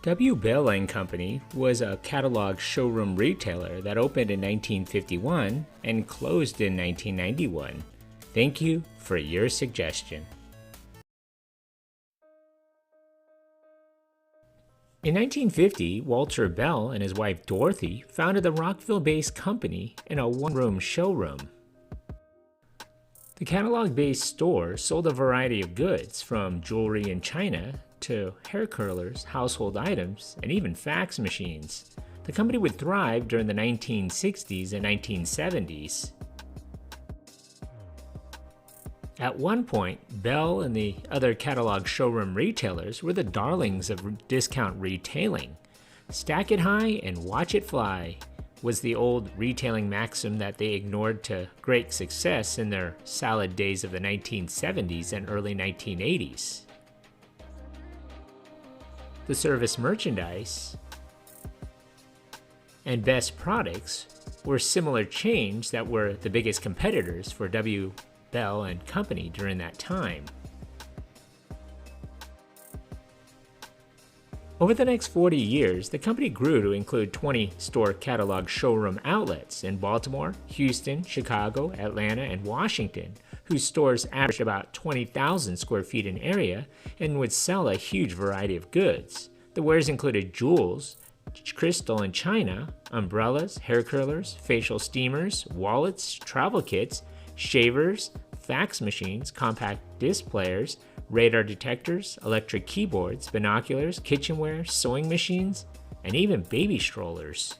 W. Bell and Company was a catalog showroom retailer that opened in 1951 and closed in 1991. Thank you for your suggestion. In 1950, Walter Bell and his wife Dorothy founded the Rockville-based company in a one-room showroom. The catalog-based store sold a variety of goods, from jewelry and china to hair curlers, household items, and even fax machines. The company would thrive during the 1960s and 1970s. At one point, Bell and the other catalog showroom retailers were the darlings of discount retailing. Stack it high and watch it fly was the old retailing maxim that they ignored to great success in their salad days of the 1970s and early 1980s. The service merchandise and best products were similar chains that were the biggest competitors for W. Bell and Company during that time. Over the next 40 years, the company grew to include 20 store catalog showroom outlets in Baltimore, Houston, Chicago, Atlanta, and Washington, whose stores averaged about 20,000 square feet in area and would sell a huge variety of goods. The wares included jewels, crystal and china, umbrellas, hair curlers, facial steamers, wallets, travel kits, shavers, fax machines, compact disc players, radar detectors, electric keyboards, binoculars, kitchenware, sewing machines, and even baby strollers.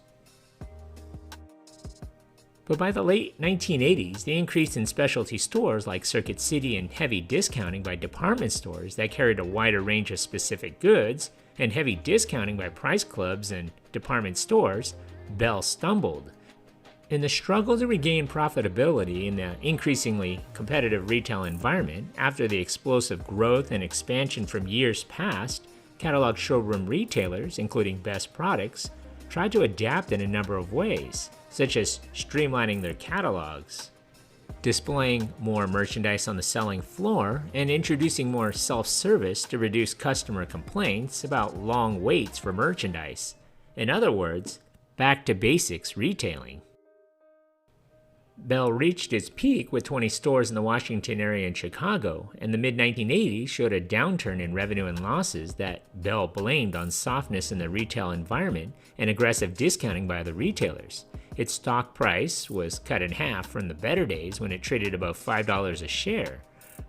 But by the late 1980s, the increase in specialty stores like Circuit City and heavy discounting by department stores that carried a wider range of specific goods, and heavy discounting by price clubs and department stores, Bell stumbled. In the struggle to regain profitability in the increasingly competitive retail environment after the explosive growth and expansion from years past, catalog showroom retailers, including Best Products, tried to adapt in a number of ways, such as streamlining their catalogs, displaying more merchandise on the selling floor, and introducing more self-service to reduce customer complaints about long waits for merchandise. In other words, back to basics retailing. Bell reached its peak with 20 stores in the Washington area and Chicago, and the mid-1980s showed a downturn in revenue and losses that Bell blamed on softness in the retail environment and aggressive discounting by other retailers. Its stock price was cut in half from the better days when it traded above $5 a share.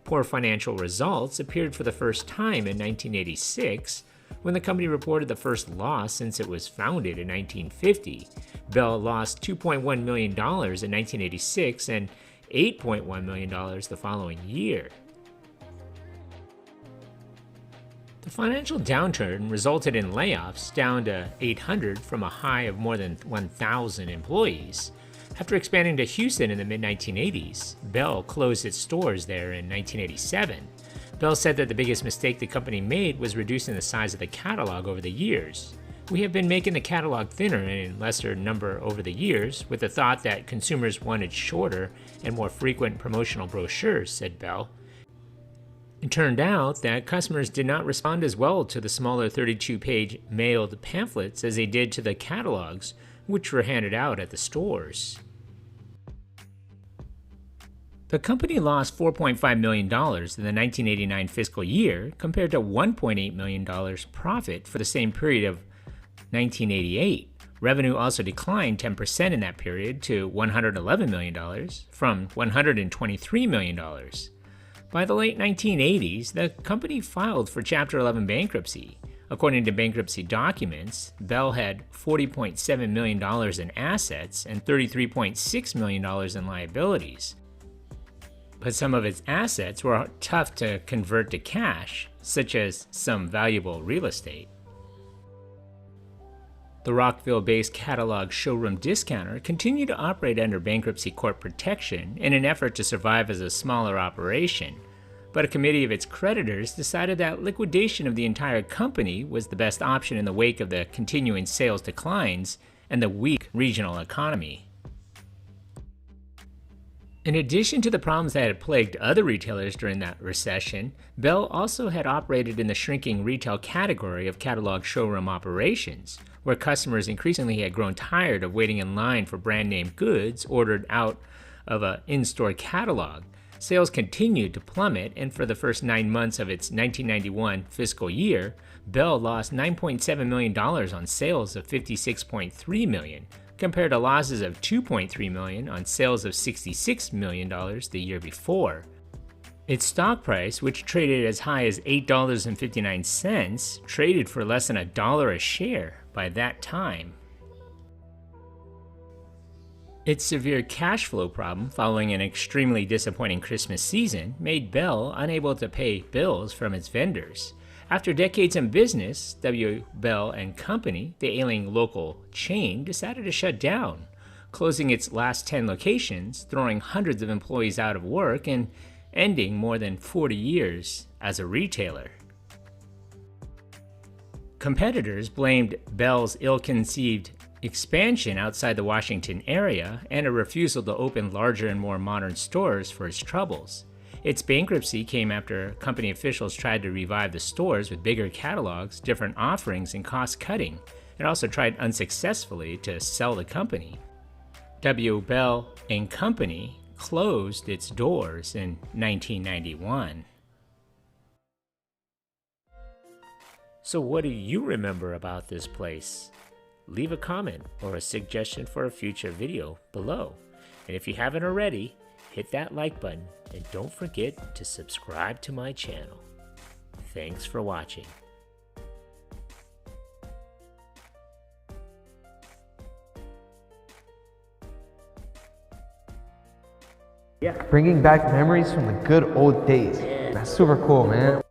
Poor financial results appeared for the first time in 1986, when the company reported the first loss since it was founded in 1950. Bell lost $2.1 million in 1986 and $8.1 million the following year. The financial downturn resulted in layoffs down to 800 from a high of more than 1,000 employees. After expanding to Houston in the mid-1980s, Bell closed its stores there in 1987. Bell said that the biggest mistake the company made was reducing the size of the catalog over the years. We have been making the catalog thinner and in lesser number over the years, with the thought that consumers wanted shorter and more frequent promotional brochures, said Bell. It turned out that customers did not respond as well to the smaller 32-page mailed pamphlets as they did to the catalogs, which were handed out at the stores. The company lost $4.5 million in the 1989 fiscal year compared to $1.8 million profit for the same period of 1988. Revenue also declined 10% in that period to $111 million from $123 million. By the late 1980s, the company filed for Chapter 11 bankruptcy. According to bankruptcy documents, Bell had $40.7 million in assets and $33.6 million in liabilities. But some of its assets were tough to convert to cash, such as some valuable real estate. The Rockville-based catalog showroom discounter continued to operate under bankruptcy court protection in an effort to survive as a smaller operation, but a committee of its creditors decided that liquidation of the entire company was the best option in the wake of the continuing sales declines and the weak regional economy. In addition to the problems that had plagued other retailers during that recession, Bell also had operated in the shrinking retail category of catalog showroom operations, where customers increasingly had grown tired of waiting in line for brand name goods ordered out of an in-store catalog. Sales continued to plummet, and for the first 9 months of its 1991 fiscal year, Bell lost $9.7 million on sales of $56.3 million, compared to losses of $2.3 million on sales of $66 million the year before. Its stock price, which traded as high as $8.59, traded for less than $1 a share by that time. Its severe cash flow problem following an extremely disappointing Christmas season made Bell unable to pay bills from its vendors. After decades in business, W. Bell and Company, the ailing local chain, decided to shut down, closing its last 10 locations, throwing hundreds of employees out of work, and ending more than 40 years as a retailer. Competitors blamed Bell's ill-conceived expansion outside the Washington area and a refusal to open larger and more modern stores for its troubles. Its bankruptcy came after company officials tried to revive the stores with bigger catalogs, different offerings, and cost cutting. It also tried unsuccessfully to sell the company. W. Bell and Company closed its doors in 1991. So what do you remember about this place? Leave a comment or a suggestion for a future video below. And if you haven't already, hit that like button and don't forget to subscribe to my channel. Thanks for watching. Bringing back memories from the good old days. That's super cool, man.